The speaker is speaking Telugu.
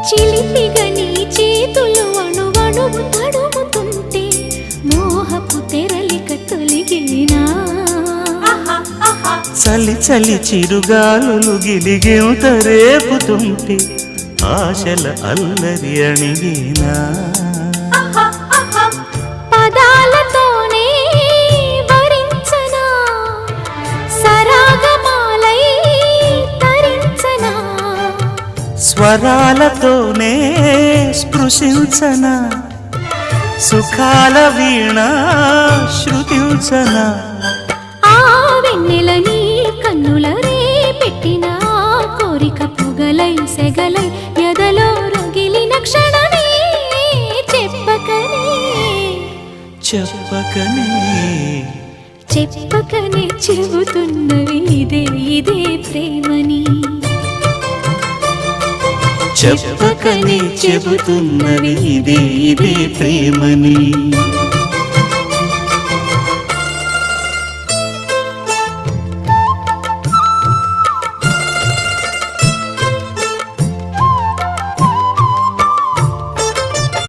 చిలిపిగా నీ చేతులు అణువణువు తడుముతుంటే మోహపు తెరలిక తొలిగేనా చలి చలి చిరుగాలులు గిలిగెంత రేపుతుంటే ఆశల అల్లరి అణిగేనా పదాలతోనే వరించనా సరాగమాలై తరించనా స్వరాలతోనే స్పృశించనా సుఖాల వీణ శృతించనా ఆ వెన్నెల నీ కన్నుల రే పెట్టిన కోరిక పొగలై సెగలై ఎదలో రగిలిన క్షణమే చెప్పకనే చెప్పకనే చెప్పకనే చెబుతున్నవి ఇదే ఇదే ప్రేమని చెప్పకనే చెబుతున్నవి ఇదే ఇదే ప్రేమని